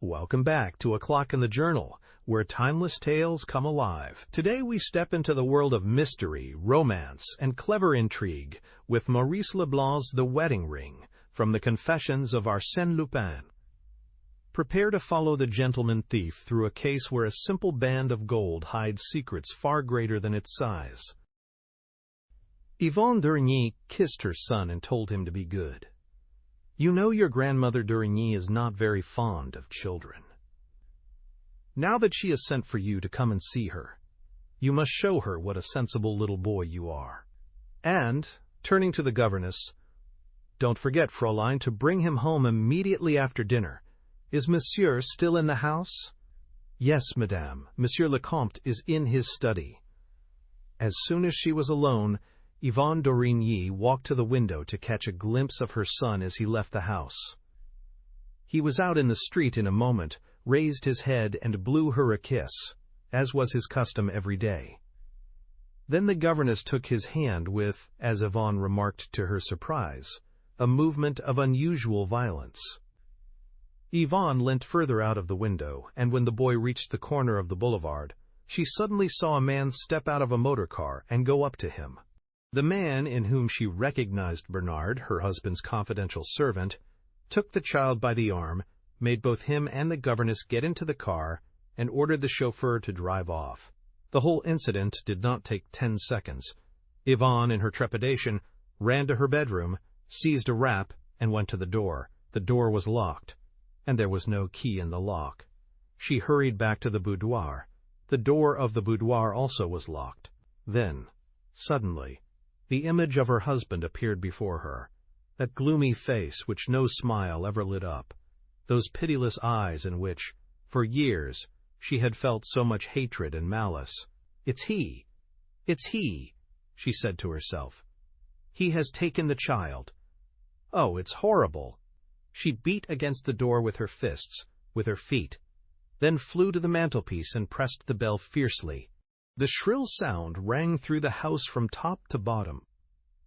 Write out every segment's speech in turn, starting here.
Welcome back to A Clock in the Journal, where timeless tales come alive. Today we step into the world of mystery, romance, and clever intrigue with Maurice Leblanc's The Wedding Ring, from the Confessions of Arsène Lupin. Prepare to follow the gentleman thief through a case where a simple band of gold hides secrets far greater than its size. Yvonne Durigny kissed her son and told him to be good. You know your grandmother Durigny is not very fond of children. Now that she has sent for you to come and see her, you must show her what a sensible little boy you are. And, turning to the governess, don't forget, Fräulein, to bring him home immediately after dinner. Is Monsieur still in the house? Yes, Madame. Monsieur le Comte is in his study. As soon as she was alone, Yvonne Durigny walked to the window to catch a glimpse of her son as he left the house. He was out in the street in a moment, raised his head and blew her a kiss, as was his custom every day. Then the governess took his hand with, as Yvonne remarked to her surprise, a movement of unusual violence. Yvonne leant further out of the window, and when the boy reached the corner of the boulevard, she suddenly saw a man step out of a motor car and go up to him. The man, in whom she recognized Bernard, her husband's confidential servant, took the child by the arm, made both him and the governess get into the car, and ordered the chauffeur to drive off. The whole incident did not take 10 seconds. Yvonne, in her trepidation, ran to her bedroom, seized a wrap, and went to the door. The door was locked, and there was no key in the lock. She hurried back to the boudoir. The door of the boudoir also was locked. Then, suddenly, the image of her husband appeared before her, that gloomy face which no smile ever lit up, those pitiless eyes in which, for years, she had felt so much hatred and malice. It's he, she said to herself. He has taken the child. Oh, it's horrible. She beat against the door with her fists, with her feet, then flew to the mantelpiece and pressed the bell fiercely. The shrill sound rang through the house from top to bottom.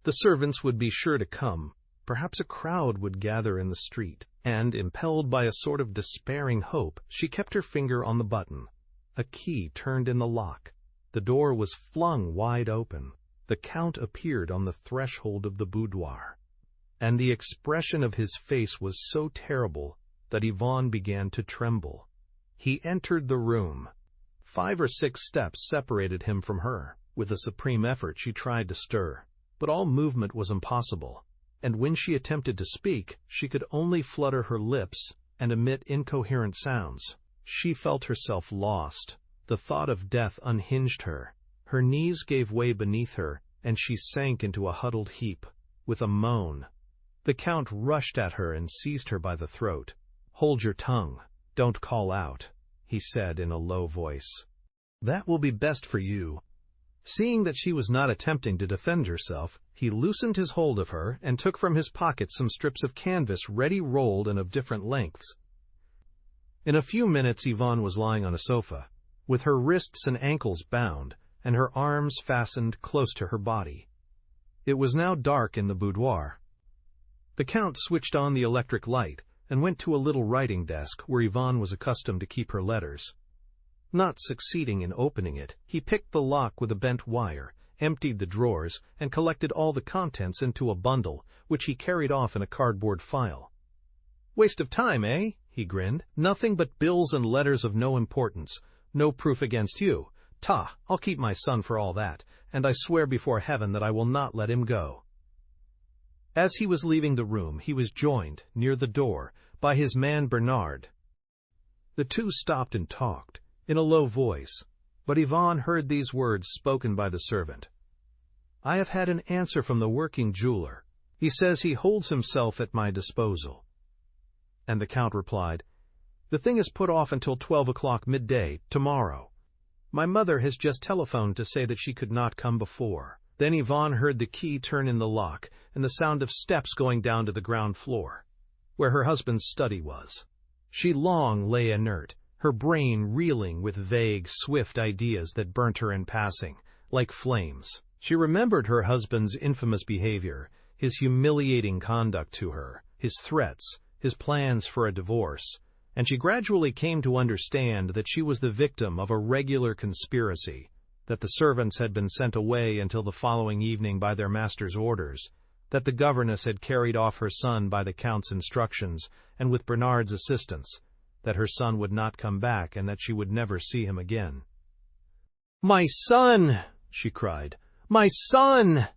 The servants would be sure to come. Perhaps a crowd would gather in the street, and, impelled by a sort of despairing hope, she kept her finger on the button. A key turned in the lock. The door was flung wide open. The Count appeared on the threshold of the boudoir, and the expression of his face was so terrible that Yvonne began to tremble. He entered the room. 5 or 6 steps separated him from her. With a supreme effort she tried to stir, but all movement was impossible, and when she attempted to speak, she could only flutter her lips and emit incoherent sounds. She felt herself lost. The thought of death unhinged her. Her knees gave way beneath her, and she sank into a huddled heap. With a moan, the Count rushed at her and seized her by the throat. "Hold your tongue. Don't call out," he said in a low voice. "That will be best for you." Seeing that she was not attempting to defend herself, he loosened his hold of her and took from his pocket some strips of canvas ready rolled and of different lengths. In a few minutes Yvonne was lying on a sofa, with her wrists and ankles bound, and her arms fastened close to her body. It was now dark in the boudoir. The Count switched on the electric light and went to a little writing desk where Yvonne was accustomed to keep her letters. Not succeeding in opening it, he picked the lock with a bent wire, emptied the drawers, and collected all the contents into a bundle, which he carried off in a cardboard file. "Waste of time, eh?" he grinned. "Nothing but bills and letters of no importance. No proof against you. Ta, I'll keep my son for all that, and I swear before heaven that I will not let him go." As he was leaving the room, he was joined, near the door, by his man Bernard. The two stopped and talked, in a low voice, but Yvonne heard these words spoken by the servant. "I have had an answer from the working jeweler. He says he holds himself at my disposal." And the Count replied, "The thing is put off until 12 o'clock midday, tomorrow. My mother has just telephoned to say that she could not come before." Then Yvonne heard the key turn in the lock and the sound of steps going down to the ground floor, where her husband's study was. She long lay inert, her brain reeling with vague, swift ideas that burnt her in passing, like flames. She remembered her husband's infamous behavior, his humiliating conduct to her, his threats, his plans for a divorce, and she gradually came to understand that she was the victim of a regular conspiracy, that the servants had been sent away until the following evening by their master's orders, that the governess had carried off her son by the Count's instructions and with Bernard's assistance, that her son would not come back and that she would never see him again. "My son!" she cried. "My son!"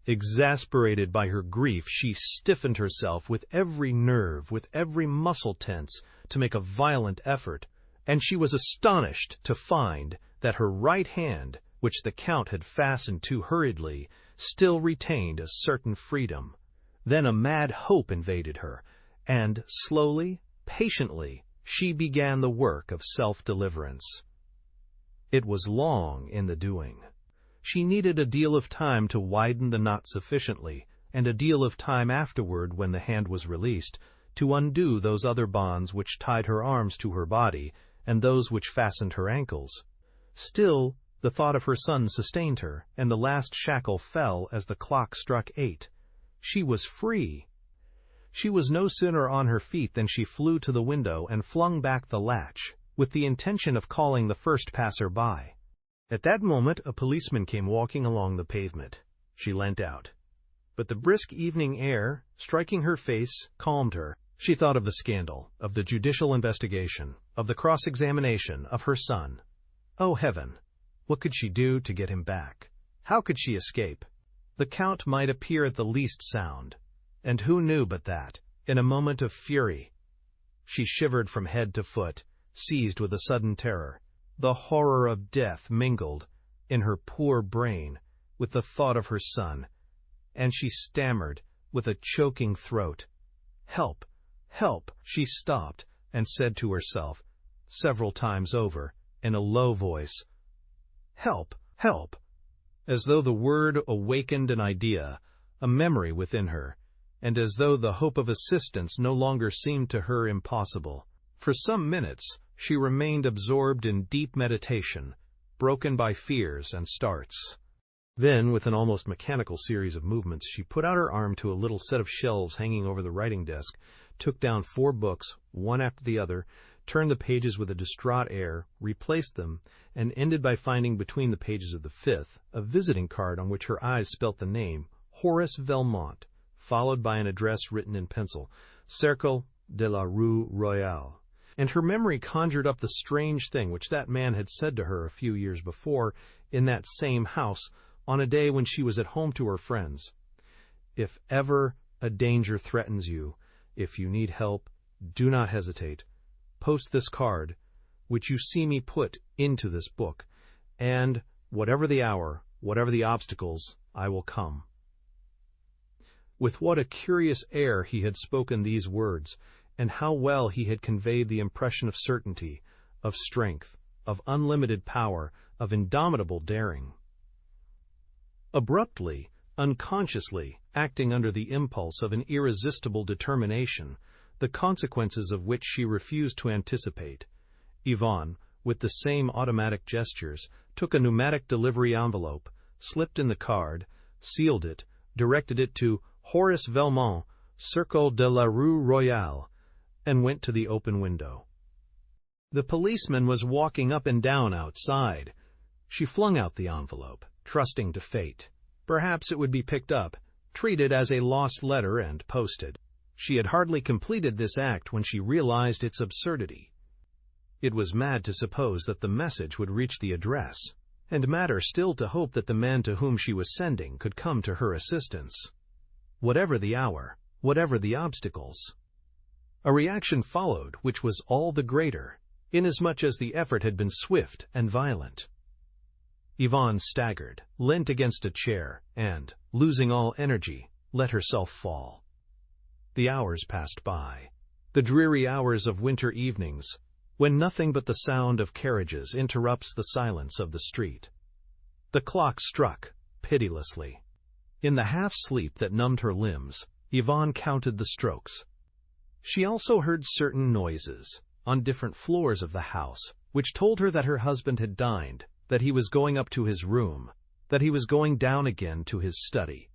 Exasperated by her grief, she stiffened herself with every nerve, with every muscle tense, to make a violent effort, and she was astonished to find that her right hand, which the Count had fastened too hurriedly, still retained a certain freedom. Then a mad hope invaded her, and slowly, patiently, she began the work of self-deliverance. It was long in the doing. She needed a deal of time to widen the knot sufficiently, and a deal of time afterward, when the hand was released, to undo those other bonds which tied her arms to her body and those which fastened her ankles. Still, the thought of her son sustained her, and the last shackle fell as the clock struck 8. She was free. She was no sooner on her feet than she flew to the window and flung back the latch, with the intention of calling the first passer-by. At that moment a policeman came walking along the pavement. She leant out. But the brisk evening air, striking her face, calmed her. She thought of the scandal, of the judicial investigation, of the cross-examination of her son. Oh, heaven! What could she do to get him back? How could she escape? The Count might appear at the least sound, and who knew but that, in a moment of fury, she shivered from head to foot, seized with a sudden terror. The horror of death mingled in her poor brain with the thought of her son, and she stammered with a choking throat, "Help! Help!" She stopped and said to herself, several times over, in a low voice, "Help! Help!" as though the word awakened an idea, a memory within her, and as though the hope of assistance no longer seemed to her impossible. For some minutes she remained absorbed in deep meditation, broken by fears and starts. Then, with an almost mechanical series of movements, she put out her arm to a little set of shelves hanging over the writing desk, took down 4 books, one after the other, turned the pages with a distraught air, replaced them, and ended by finding between the pages of the 5th a visiting card on which her eyes spelt the name, Horace Velmont, followed by an address written in pencil, Cercle de la Rue Royale. And her memory conjured up the strange thing which that man had said to her a few years before, in that same house, on a day when she was at home to her friends. "If ever a danger threatens you, if you need help, do not hesitate. Post this card, which you see me put into this book, and, whatever the hour, whatever the obstacles, I will come." With what a curious air he had spoken these words, and how well he had conveyed the impression of certainty, of strength, of unlimited power, of indomitable daring. Abruptly, unconsciously, acting under the impulse of an irresistible determination, the consequences of which she refused to anticipate, Yvonne, with the same automatic gestures, took a pneumatic delivery envelope, slipped in the card, sealed it, directed it to Horace Velmont, Cercle de la Rue Royale, and went to the open window. The policeman was walking up and down outside. She flung out the envelope, trusting to fate. Perhaps it would be picked up, treated as a lost letter, and posted. She had hardly completed this act when she realized its absurdity. It was mad to suppose that the message would reach the address, and madder still to hope that the man to whom she was sending could come to her assistance. Whatever the hour, whatever the obstacles. A reaction followed which was all the greater, inasmuch as the effort had been swift and violent. Yvonne staggered, leant against a chair, and, losing all energy, let herself fall. The hours passed by, the dreary hours of winter evenings, when nothing but the sound of carriages interrupts the silence of the street. The clock struck, pitilessly. In the half-sleep that numbed her limbs, Yvonne counted the strokes. She also heard certain noises, on different floors of the house, which told her that her husband had dined, that he was going up to his room, that he was going down again to his study.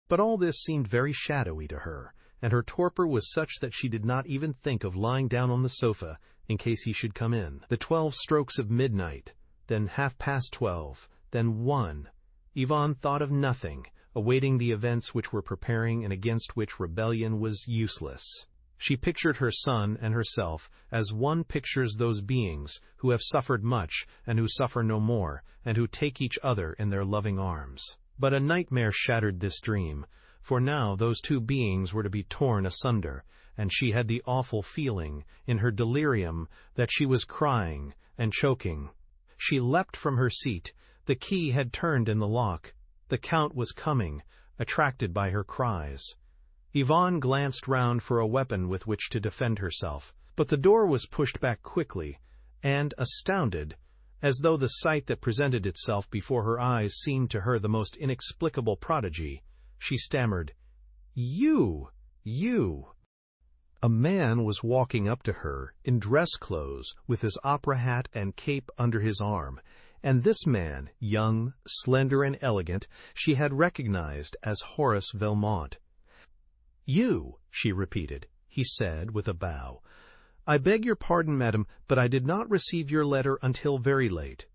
But all this seemed very shadowy to her, and her torpor was such that she did not even think of lying down on the sofa, in case he should come in. The 12 strokes of midnight, then 12:30, then 1. Yvonne thought of nothing, awaiting the events which were preparing and against which rebellion was useless. She pictured her son and herself as one pictures those beings who have suffered much and who suffer no more, and who take each other in their loving arms. But a nightmare shattered this dream, for now those two beings were to be torn asunder, and she had the awful feeling, in her delirium, that she was crying and choking. She leapt from her seat. The key had turned in the lock. The Count was coming, attracted by her cries. Yvonne glanced round for a weapon with which to defend herself, but the door was pushed back quickly, and, astounded, as though the sight that presented itself before her eyes seemed to her the most inexplicable prodigy, she stammered, You! A man was walking up to her, in dress clothes, with his opera hat and cape under his arm, and this man, young, slender, and elegant, she had recognized as Horace Leblanc. You, she repeated. He said, with a bow, I beg your pardon, madam, but I did not receive your letter until very late.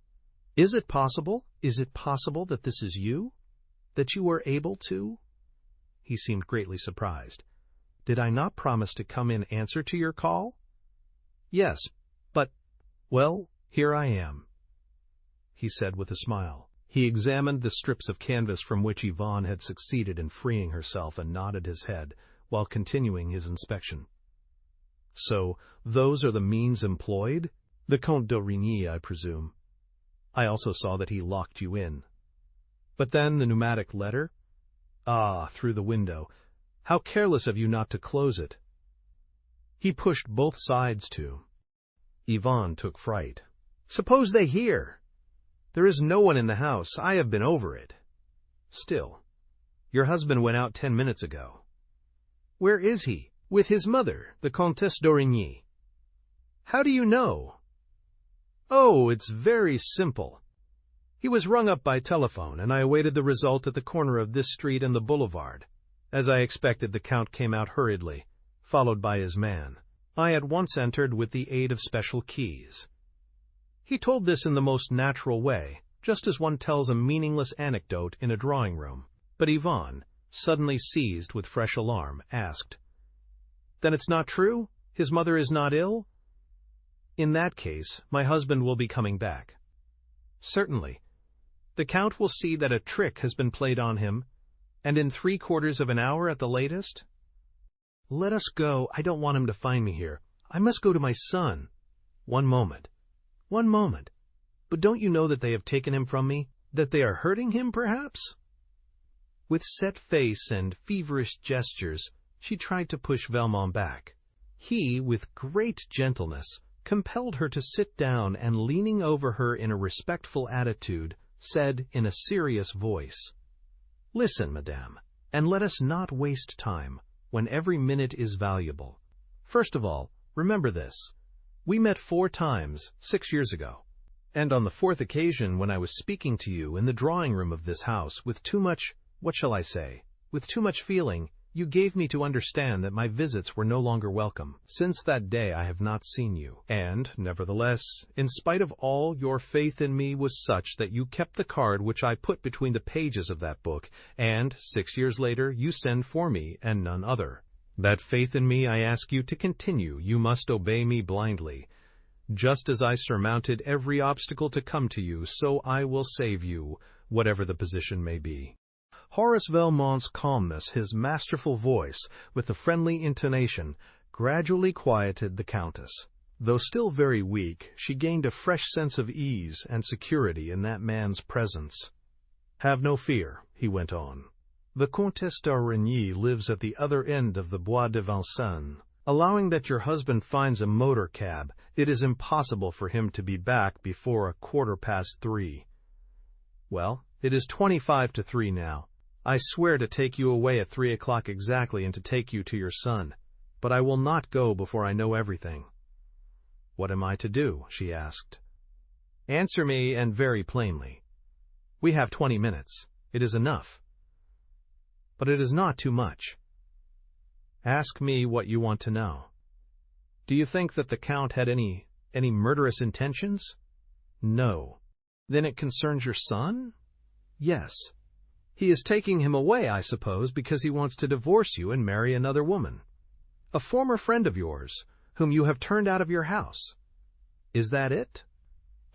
Is it possible that this is you? That you were able to? He seemed greatly surprised. Did I not promise to come in answer to your call? Yes, but, well, here I am, he said with a smile. He examined the strips of canvas from which Yvonne had succeeded in freeing herself and nodded his head, while continuing his inspection. So, those are the means employed? The Comte d'Origny, I presume. I also saw that he locked you in. But then the pneumatic letter? Ah, through the window. How careless of you not to close it. He pushed both sides to. Yvonne took fright. Suppose they hear? There is no one in the house. I have been over it. Still, your husband went out 10 minutes ago. Where is he? With his mother, the Comtesse d'Origny. How do you know? Oh, it's very simple. He was rung up by telephone, and I awaited the result at the corner of this street and the boulevard. As I expected, the Count came out hurriedly, followed by his man. I at once entered with the aid of special keys. He told this in the most natural way, just as one tells a meaningless anecdote in a drawing-room. But Yvonne, suddenly seized with fresh alarm, asked, Then it's not true? His mother is not ill? In that case, my husband will be coming back. Certainly. The Count will see that a trick has been played on him, and in 3/4 of an hour at the latest? Let us go. I don't want him to find me here. I must go to my son. One moment. But don't you know that they have taken him from me? That they are hurting him, perhaps? With set face and feverish gestures, she tried to push Leblanc back. He, with great gentleness, compelled her to sit down and, leaning over her in a respectful attitude, said in a serious voice, Listen, madame, and let us not waste time, when every minute is valuable. First of all, remember this. We met 4 times, 6 years ago. And on the 4th occasion, when I was speaking to you in the drawing-room of this house with too much, with too much feeling, you gave me to understand that my visits were no longer welcome. Since that day I have not seen you, and, nevertheless, in spite of all, your faith in me was such that you kept the card which I put between the pages of that book, and, 6 years later, you send for me, and none other. That faith in me I ask you to continue. You must obey me blindly. Just as I surmounted every obstacle to come to you, so I will save you, whatever the position may be. Horace Leblanc's calmness, his masterful voice, with the friendly intonation, gradually quieted the Countess. Though still very weak, she gained a fresh sense of ease and security in that man's presence. Have no fear, he went on. The Comtesse d'Origny lives at the other end of the Bois de Vincennes. Allowing that your husband finds a motor cab, it is impossible for him to be back before 3:15. Well, it is 25 to 3 now. I swear to take you away at 3 o'clock exactly and to take you to your son, but I will not go before I know everything. What am I to do? She asked. Answer me, and very plainly. We have 20 minutes. It is enough. But it is not too much. Ask me what you want to know. Do you think that the Count had any murderous intentions? No. Then it concerns your son? Yes. He is taking him away, I suppose, because he wants to divorce you and marry another woman. A former friend of yours, whom you have turned out of your house. Is that it?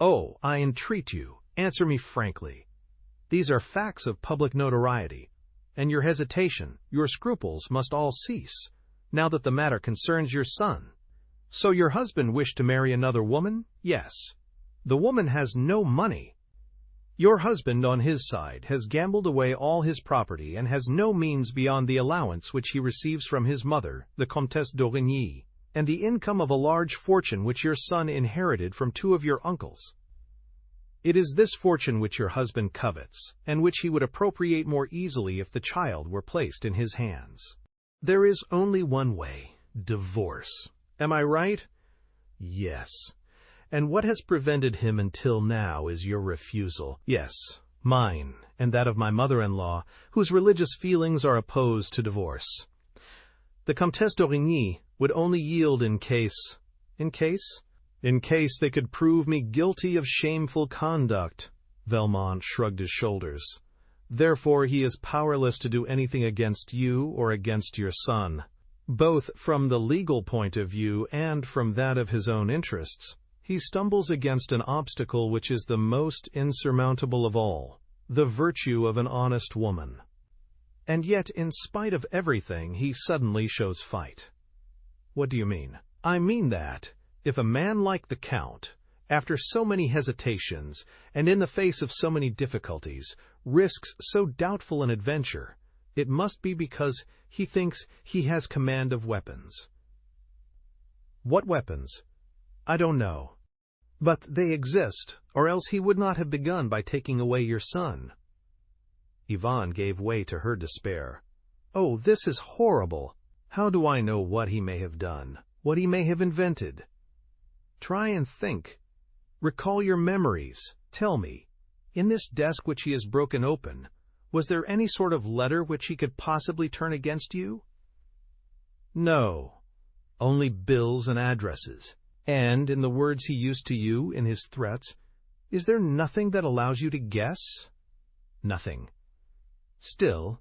Oh, I entreat you, answer me frankly. These are facts of public notoriety, and your hesitation, your scruples must all cease, now that the matter concerns your son. So your husband wished to marry another woman? Yes. The woman has no money. Your husband, on his side, has gambled away all his property and has no means beyond the allowance which he receives from his mother, the Comtesse d'Origny, and the income of a large fortune which your son inherited from two of your uncles. It is this fortune which your husband covets, and which he would appropriate more easily if the child were placed in his hands. There is only one way: divorce. Am I right? Yes. And what has prevented him until now is your refusal. Yes, mine, and that of my mother-in-law, whose religious feelings are opposed to divorce. The Comtesse d'Origny would only yield in case they could prove me guilty of shameful conduct. Valmont shrugged his shoulders. Therefore he is powerless to do anything against you or against your son. Both from the legal point of view and from that of his own interests, he stumbles against an obstacle which is the most insurmountable of all, the virtue of an honest woman. And yet, in spite of everything, he suddenly shows fight. What do you mean? I mean that, if a man like the Count, after so many hesitations, and in the face of so many difficulties, risks so doubtful an adventure, it must be because he thinks he has command of weapons. What weapons? I don't know. But they exist, or else he would not have begun by taking away your son. Yvonne gave way to her despair. Oh, this is horrible. How do I know what he may have done, what he may have invented? Try and think. Recall your memories. Tell me, in this desk which he has broken open, was there any sort of letter which he could possibly turn against you? No, only bills and addresses. And in the words he used to you in his threats, is there nothing that allows you to guess? Nothing. Still,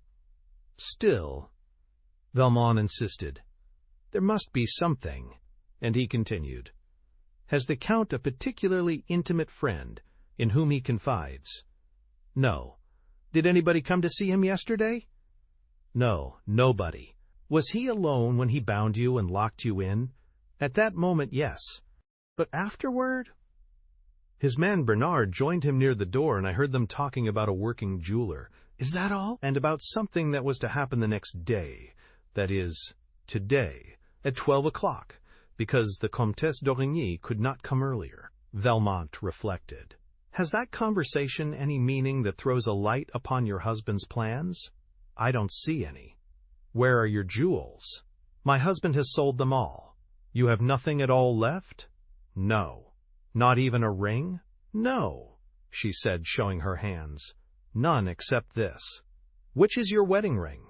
Valmont insisted. There must be something, and he continued. Has the Count a particularly intimate friend in whom he confides? No. Did anybody come to see him yesterday? No, nobody. Was he alone when he bound you and locked you in? At that moment, yes. But afterward? His man Bernard joined him near the door, and I heard them talking about a working jeweler. Is that all? And about something that was to happen the next day, that is, today, at 12 o'clock, because the Comtesse d'Origny could not come earlier. Valmont reflected. Has that conversation any meaning that throws a light upon your husband's plans? I don't see any. Where are your jewels? My husband has sold them all. You have nothing at all left? No. Not even a ring? No, she said, showing her hands. None except this. Which is your wedding ring?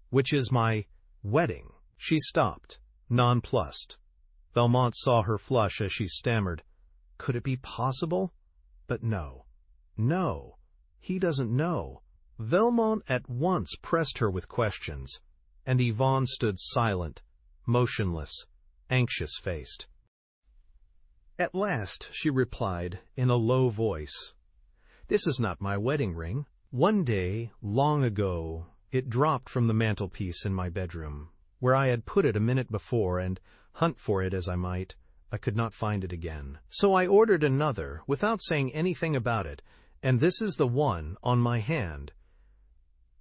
Which is my wedding? She stopped, nonplussed. Valmont saw her flush as she stammered. Could it be possible? But no. No, he doesn't know. Valmont at once pressed her with questions, and Yvonne stood silent, motionless, anxious-faced. At last she replied in a low voice, This is not my wedding ring. One day, long ago, it dropped from the mantelpiece in my bedroom, where I had put it a minute before, and, hunt for it as I might, I could not find it again. So I ordered another, without saying anything about it, and this is the one on my hand.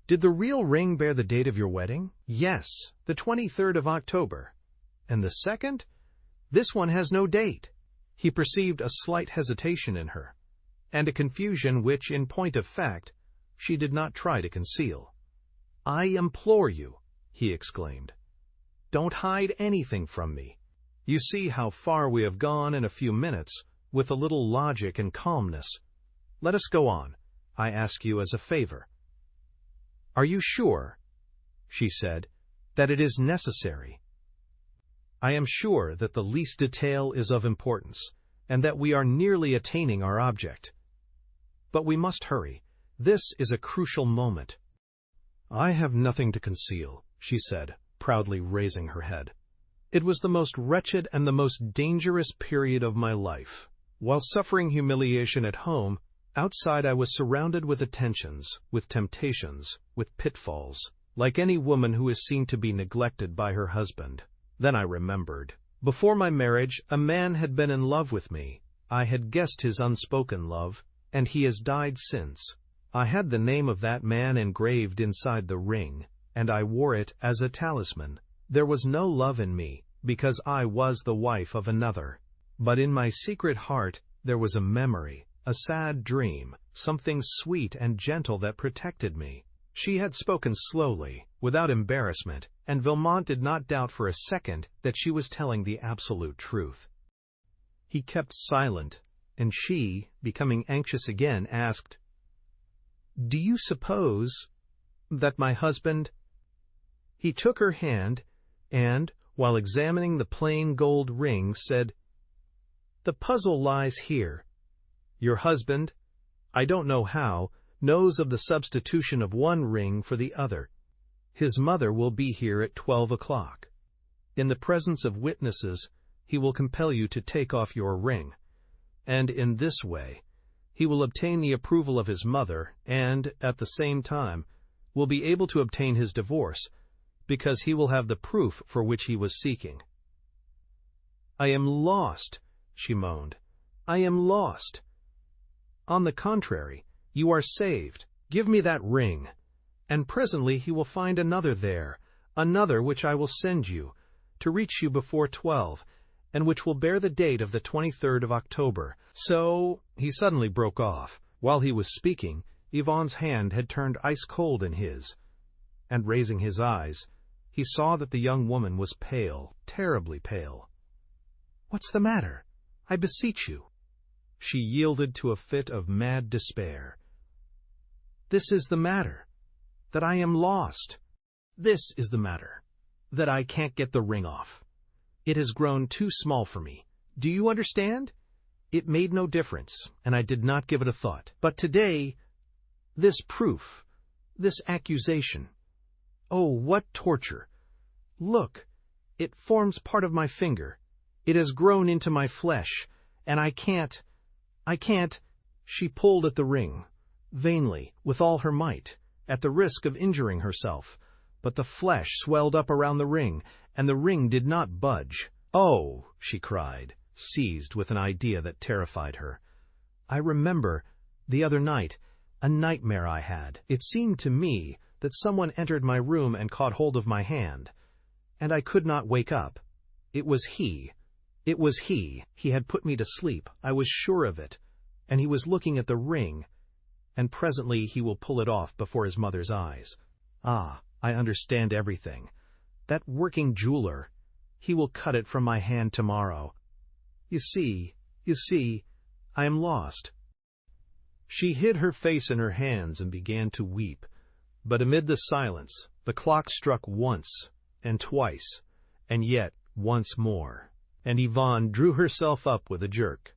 Did the real ring bear the date of your wedding? Yes, the 23rd of October. And the second? This one has no date. He perceived a slight hesitation in her, and a confusion which, in point of fact, she did not try to conceal. I implore you, he exclaimed, don't hide anything from me. You see how far we have gone in a few minutes, with a little logic and calmness. Let us go on, I ask you as a favor. Are you sure, she said, that it is necessary? I am sure that the least detail is of importance, and that we are nearly attaining our object. But we must hurry. This is a crucial moment." "I have nothing to conceal," she said, proudly raising her head. "It was the most wretched and the most dangerous period of my life. While suffering humiliation at home, outside I was surrounded with attentions, with temptations, with pitfalls, like any woman who is seen to be neglected by her husband. Then I remembered. Before my marriage, a man had been in love with me. I had guessed his unspoken love, and he has died since. I had the name of that man engraved inside the ring, and I wore it as a talisman. There was no love in me, because I was the wife of another. But in my secret heart there was a memory, a sad dream, something sweet and gentle that protected me." She had spoken slowly, without embarrassment, and Valmont did not doubt for a second that she was telling the absolute truth. He kept silent, and she, becoming anxious again, asked, "Do you suppose that my husband—" He took her hand, and, while examining the plain gold ring, said, "The puzzle lies here. Your husband, I don't know how, knows of the substitution of one ring for the other. His mother will be here at 12 o'clock. In the presence of witnesses, he will compel you to take off your ring, and in this way he will obtain the approval of his mother and, at the same time, will be able to obtain his divorce, because he will have the proof for which he was seeking." "I am lost," she moaned. "I am lost." "On the contrary, you are saved. Give me that ring, and presently he will find another there, another which I will send you, to reach you before 12, and which will bear the date of the 23rd of October. So—" He suddenly broke off. While he was speaking, Yvonne's hand had turned ice-cold in his, and raising his eyes, he saw that the young woman was pale, terribly pale. "What's the matter? I beseech you." She yielded to a fit of mad despair. "This is the matter, that I am lost. This is the matter, that I can't get the ring off. It has grown too small for me. Do you understand? It made no difference, and I did not give it a thought. But today, this proof, this accusation, oh, what torture! Look, it forms part of my finger. It has grown into my flesh, and I can't. She pulled at the ring, vainly, with all her might, at the risk of injuring herself, but the flesh swelled up around the ring, and the ring did not budge. "Oh!" she cried, seized with an idea that terrified her. "I remember, the other night, a nightmare I had. It seemed to me that someone entered my room and caught hold of my hand, and I could not wake up. It was he. It was he. He had put me to sleep. I was sure of it. And he was looking at the ring, and presently he will pull it off before his mother's eyes. Ah, I understand everything. That working jeweler, he will cut it from my hand tomorrow. You see, I am lost." She hid her face in her hands and began to weep. But amid the silence, the clock struck once, and twice, and yet once more, and Yvonne drew herself up with a jerk.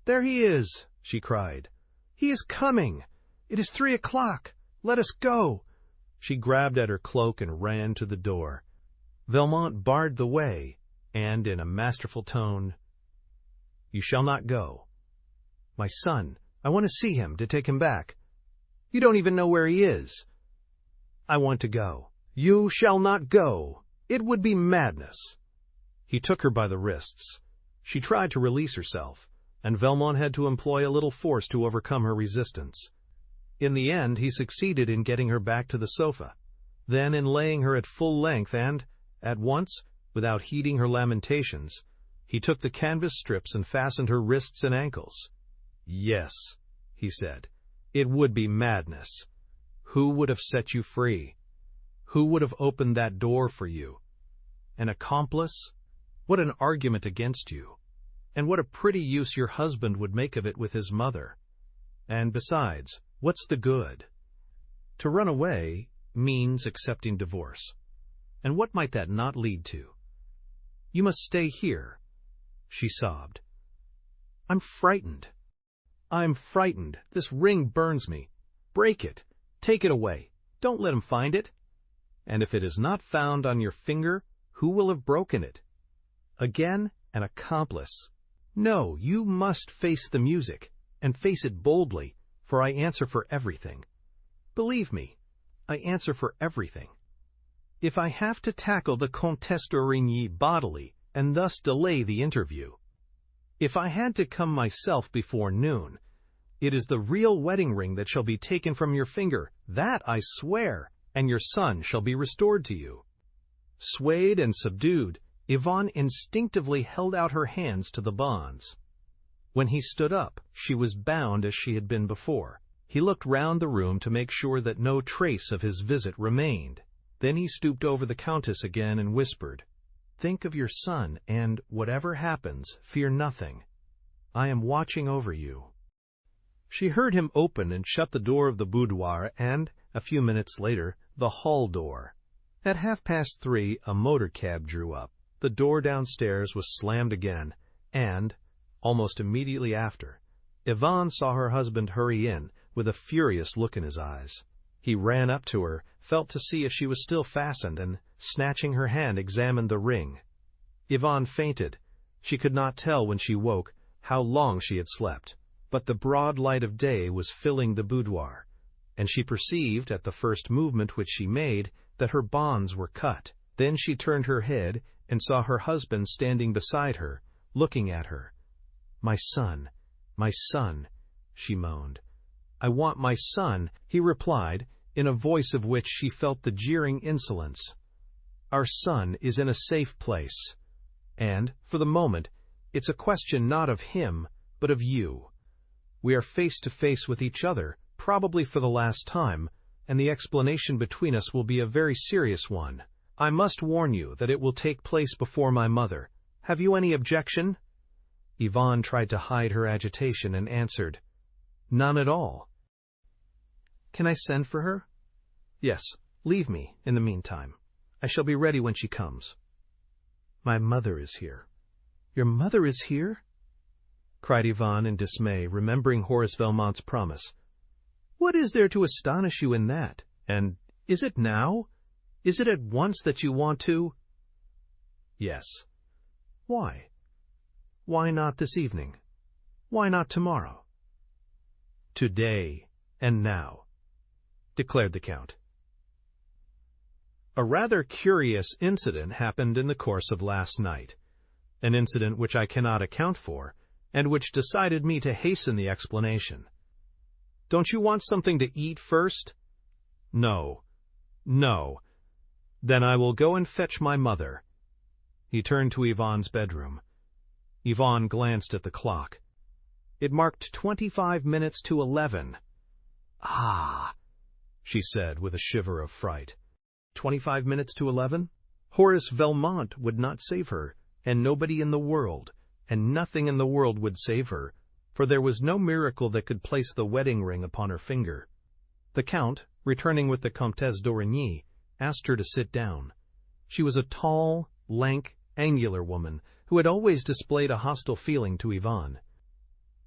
"There he is!" she cried. "He is coming! It is 3 o'clock! Let us go!" She grabbed at her cloak and ran to the door. Valmont barred the way, and in a masterful tone, "You shall not go." "My son, I want to see him, to take him back." "You don't even know where he is." "I want to go." "You shall not go. It would be madness." He took her by the wrists. She tried to release herself, and Valmont had to employ a little force to overcome her resistance. In the end, he succeeded in getting her back to the sofa, then in laying her at full length, and, at once, without heeding her lamentations, he took the canvas strips and fastened her wrists and ankles. "Yes," he said, "it would be madness. Who would have set you free? Who would have opened that door for you? An accomplice? What an argument against you! And what a pretty use your husband would make of it with his mother! And besides, what's the good? To run away means accepting divorce. And what might that not lead to? You must stay here." She sobbed. "I'm frightened. I'm frightened. This ring burns me. Break it. Take it away. Don't let him find it. And if it is not found on your finger, who will have broken it? Again, an accomplice. No, you must face the music, and face it boldly, for I answer for everything. Believe me, I answer for everything. If I have to tackle the Comtesse d'Origny bodily, and thus delay the interview, if I had to come myself before noon, it is the real wedding ring that shall be taken from your finger, that I swear, and your son shall be restored to you." Swayed and subdued, Yvonne instinctively held out her hands to the bonds. When he stood up, she was bound as she had been before. He looked round the room to make sure that no trace of his visit remained. Then he stooped over the Countess again and whispered, "Think of your son, and, whatever happens, fear nothing. I am watching over you." She heard him open and shut the door of the boudoir and, a few minutes later, the hall door. At 3:30, a motor cab drew up. The door downstairs was slammed again, and, almost immediately after, Yvonne saw her husband hurry in, with a furious look in his eyes. He ran up to her, felt to see if she was still fastened, and, snatching her hand, examined the ring. Yvonne fainted. She could not tell when she woke how long she had slept, but the broad light of day was filling the boudoir, and she perceived, at the first movement which she made, that her bonds were cut. Then she turned her head and saw her husband standing beside her, looking at her. My son, she moaned. "I want my son," he replied, in a voice of which she felt the jeering insolence. "Our son is in a safe place, and, for the moment, it's a question not of him, but of you. We are face to face with each other, probably for the last time, and the explanation between us will be a very serious one. I must warn you that it will take place before my mother. Have you any objection?" Yvonne tried to hide her agitation and answered, "None at all." "Can I send for her?" "Yes, leave me in the meantime. I shall be ready when she comes." "My mother is here." "Your mother is here?" cried Yvonne in dismay, remembering Horace Velmont's promise. "What is there to astonish you in that? And is it now? Is it at once that you want to—" "Yes." "Why? Why not this evening? Why not tomorrow?" "Today and now," declared the Count. A rather curious incident happened in the course of last night, an incident which I cannot account for, and which decided me to hasten the explanation. "Don't you want something to eat first?" "No. No. Then I will go and fetch my mother." He turned to Yvonne's bedroom. Yvonne glanced at the clock. It marked 25 minutes to 11. "Ah," she said with a shiver of fright. 25 minutes to 11? Horace Velmont would not save her, and nobody in the world, and nothing in the world would save her, for there was no miracle that could place the wedding ring upon her finger. The Count, returning with the Comtesse d'Origny, asked her to sit down. She was a tall, lank, angular woman, who had always displayed a hostile feeling to Yvonne.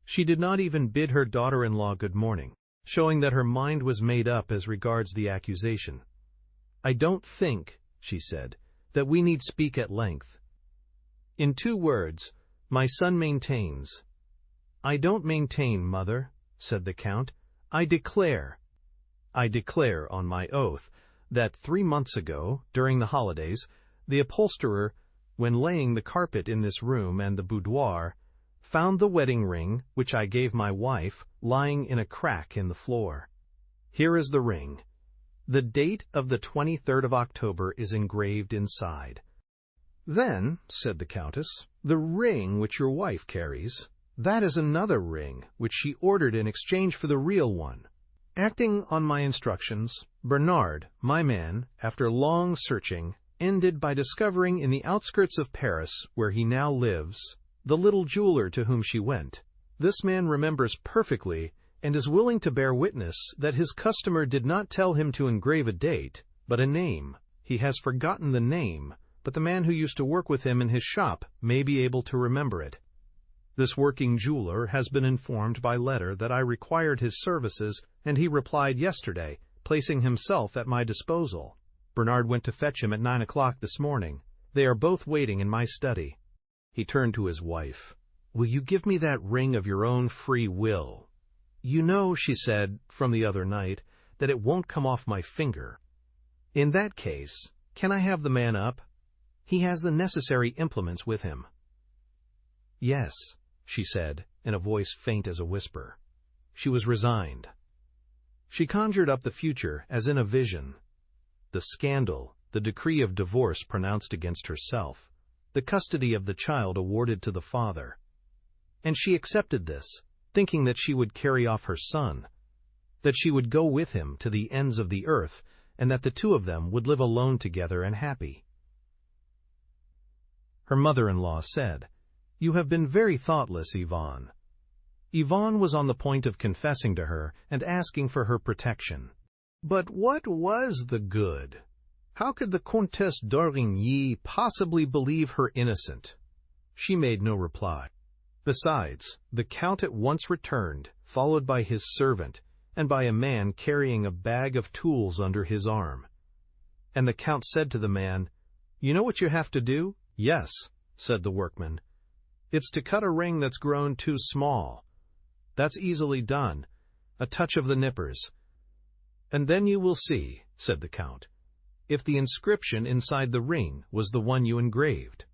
She did not even bid her daughter-in-law good morning, showing that her mind was made up as regards the accusation. "I don't think," she said, "that we need speak at length. In 2 words, my son maintains—" "I don't maintain, mother," said the Count. I declare on my oath that 3 months ago, during the holidays, the upholsterer, when laying the carpet in this room and the boudoir, found the wedding ring, which I gave my wife, lying in a crack in the floor. Here is the ring. The date of the 23rd of October is engraved inside." "Then," said the Countess, "the ring which your wife carries, that is another ring which she ordered in exchange for the real one. Acting on my instructions, Bernard, my man, after long searching, ended by discovering in the outskirts of Paris, where he now lives, the little jeweler to whom she went. This man remembers perfectly and is willing to bear witness that his customer did not tell him to engrave a date, but a name. He has forgotten the name, but the man who used to work with him in his shop may be able to remember it. This working jeweler has been informed by letter that I required his services, and he replied yesterday, placing himself at my disposal. Bernard went to fetch him at 9 o'clock this morning. They are both waiting in my study." He turned to his wife. "Will you give me that ring of your own free will? You know," she said, "from the other night, that it won't come off my finger. In that case, can I have the man up? He has the necessary implements with him." "Yes," she said, in a voice faint as a whisper. She was resigned. She conjured up the future as in a vision. The scandal, the decree of divorce pronounced against herself, the custody of the child awarded to the father. And she accepted this, thinking that she would carry off her son, that she would go with him to the ends of the earth, and that the two of them would live alone together and happy. Her mother-in-law said, "You have been very thoughtless, Yvonne." Yvonne was on the point of confessing to her and asking for her protection. But what was the good? How could the Comtesse d'Origny possibly believe her innocent? She made no reply. Besides, the Count at once returned, followed by his servant, and by a man carrying a bag of tools under his arm. And the Count said to the man, "You know what you have to do?" "Yes," said the workman. "It's to cut a ring that's grown too small. That's easily done. A touch of the nippers. And then you will see," said the Count, "if the inscription inside the ring was the one you engraved."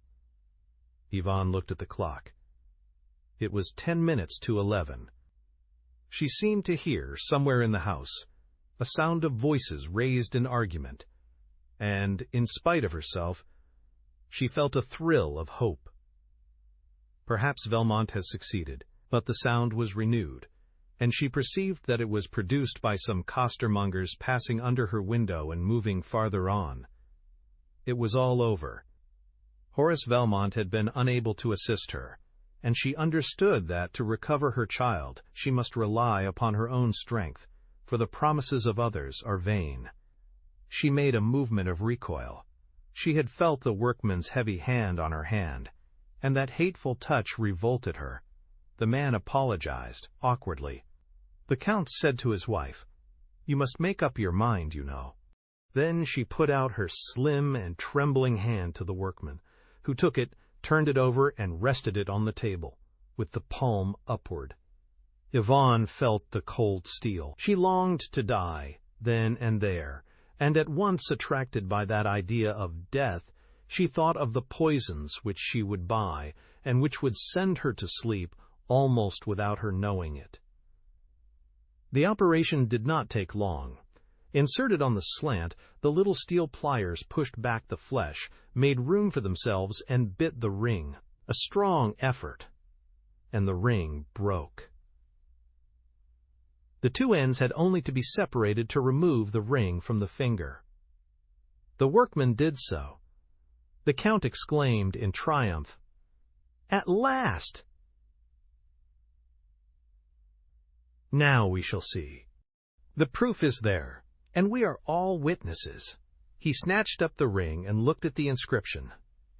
Yvonne looked at the clock. It was 10 minutes to 11. She seemed to hear, somewhere in the house, a sound of voices raised in argument, and, in spite of herself, she felt a thrill of hope. Perhaps Velmont has succeeded, but the sound was renewed, and she perceived that it was produced by some costermongers passing under her window and moving farther on. It was all over. Horace Velmont had been unable to assist her, and she understood that to recover her child she must rely upon her own strength, for the promises of others are vain. She made a movement of recoil. She had felt the workman's heavy hand on her hand, and that hateful touch revolted her. The man apologized, awkwardly. The Count said to his wife, "You must make up your mind, you know." Then she put out her slim and trembling hand to the workman, who took it, turned it over, and rested it on the table, with the palm upward. Yvonne felt the cold steel. She longed to die, then and there, and at once attracted by that idea of death, she thought of the poisons which she would buy, and which would send her to sleep almost without her knowing it. The operation did not take long. Inserted on the slant, the little steel pliers pushed back the flesh, made room for themselves, and bit the ring. A strong effort, and the ring broke. The two ends had only to be separated to remove the ring from the finger. The workman did so. The Count exclaimed in triumph, "At last! Now we shall see. The proof is there, and we are all witnesses." He snatched up the ring and looked at the inscription.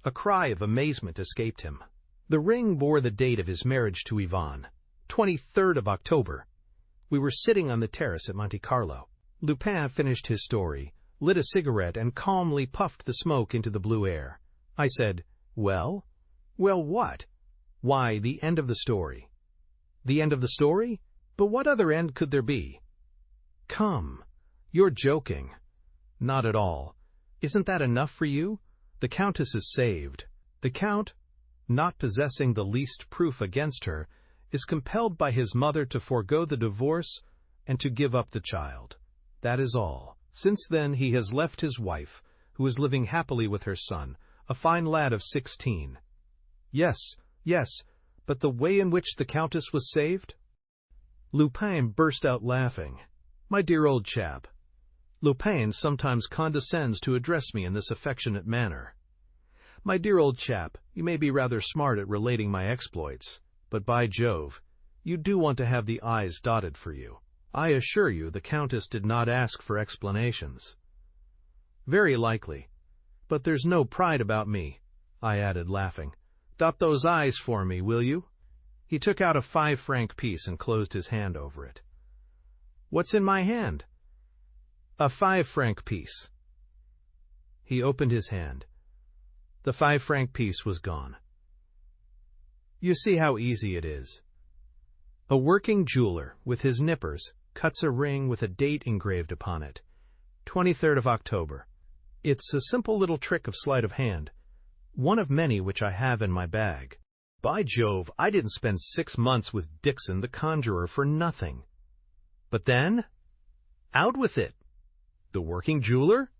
A cry of amazement escaped him. The ring bore the date of his marriage to Yvonne, 23rd of October. We were sitting on the terrace at Monte Carlo. Lupin finished his story, lit a cigarette, and calmly puffed the smoke into the blue air. I said, "Well?" "Well, what?" "Why, the end of the story." "The end of the story? But what other end could there be?" "Come, you're joking." "Not at all. Isn't that enough for you? The Countess is saved. The Count, not possessing the least proof against her, is compelled by his mother to forego the divorce and to give up the child. That is all. Since then he has left his wife, who is living happily with her son, a fine lad of 16. Yes, but the way in which the Countess was saved?" Lupin burst out laughing. "My dear old chap, Lupin sometimes condescends to address me in this affectionate manner. My dear old chap, you may be rather smart at relating my exploits, but by Jove, you do want to have the I's dotted for you. I assure you the Countess did not ask for explanations." "Very likely. But there's no pride about me," I added, laughing. "Dot those I's for me, will you?" He took out a 5-franc piece and closed his hand over it. "What's in my hand?" "A 5-franc piece." He opened his hand. The 5-franc piece was gone. You see how easy it is. A working jeweler, with his nippers, cuts a ring with a date engraved upon it, 23rd of October. It's a simple little trick of sleight of hand, one of many which I have in my bag. By Jove, I didn't spend 6 months with Dixon the conjurer for nothing. But then, out with it. The working jeweler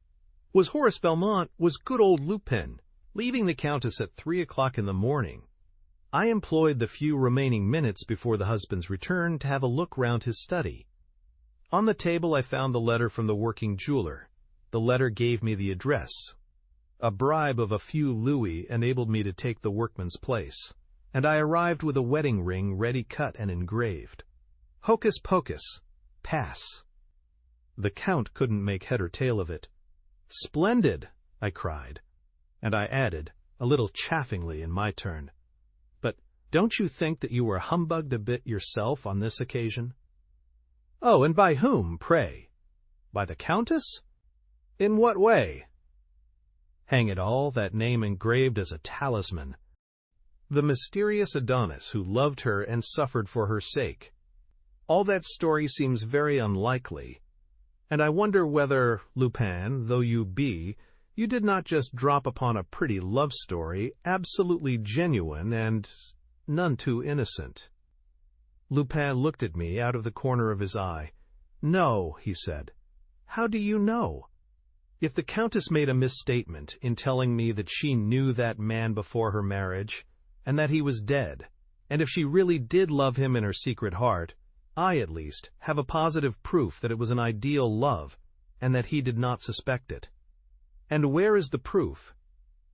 was Horace Belmont, was good old Lupin, leaving the Countess at 3 o'clock in the morning. I employed the few remaining minutes before the husband's return to have a look round his study. On the table I found the letter from the working jeweler. The letter gave me the address. A bribe of a few louis enabled me to take the workman's place, and I arrived with a wedding ring ready cut and engraved. Hocus pocus, pass. The Count couldn't make head or tail of it. "Splendid!" I cried, and I added, a little chaffingly in my turn, "But don't you think that you were humbugged a bit yourself on this occasion?" "Oh, and by whom, pray?" "By the Countess? In what way?" Hang it all, that name engraved as a talisman. The mysterious Adonis who loved her and suffered for her sake. All that story seems very unlikely, and I wonder whether, Lupin, though you be, you did not just drop upon a pretty love story, absolutely genuine and none too innocent. Lupin looked at me out of the corner of his eye. "No," he said. "How do you know? If the Countess made a misstatement in telling me that she knew that man before her marriage, and that he was dead, and if she really did love him in her secret heart, I, at least, have a positive proof that it was an ideal love, and that he did not suspect it. And where is the proof?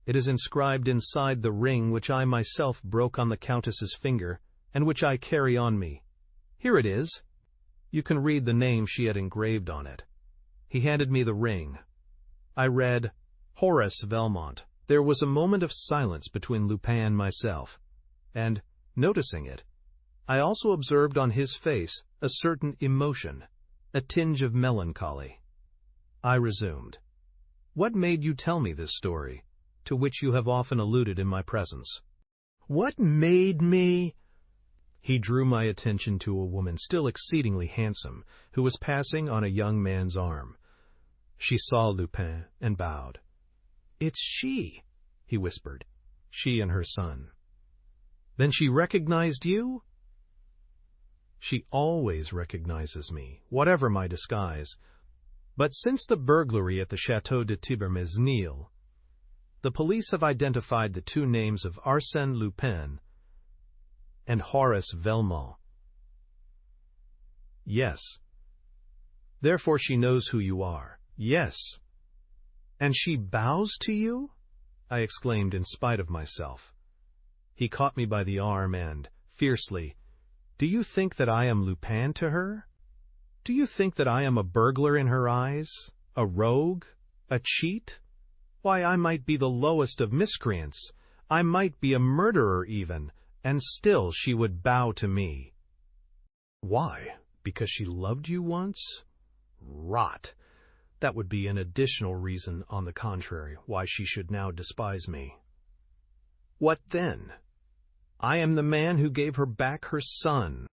It is inscribed inside the ring which I myself broke on the Countess's finger, and which I carry on me. Here it is. You can read the name she had engraved on it." He handed me the ring. I read, "Horace Belmont." There was a moment of silence between Lupin and myself, and, noticing it, I also observed on his face a certain emotion, a tinge of melancholy. I resumed. "What made you tell me this story, to which you have often alluded in my presence?" "What made me?" He drew my attention to a woman still exceedingly handsome, who was passing on a young man's arm. She saw Lupin and bowed. "It's she," he whispered. "She and her son." "Then she recognized you?" "She always recognizes me, whatever my disguise. But since the burglary at the Château de Thibermesnil, the police have identified the two names of Arsène Lupin and Horace Belmont." "Yes." "Therefore she knows who you are." "Yes." "And she bows to you?" I exclaimed in spite of myself. He caught me by the arm and, fiercely, "Do you think that I am Lupin to her? Do you think that I am a burglar in her eyes? A rogue? A cheat? Why, I might be the lowest of miscreants. I might be a murderer even, and still she would bow to me." "Why? Because she loved you once? Rot! That would be an additional reason, on the contrary, why she should now despise me." "What then?" "I am the man who gave her back her son.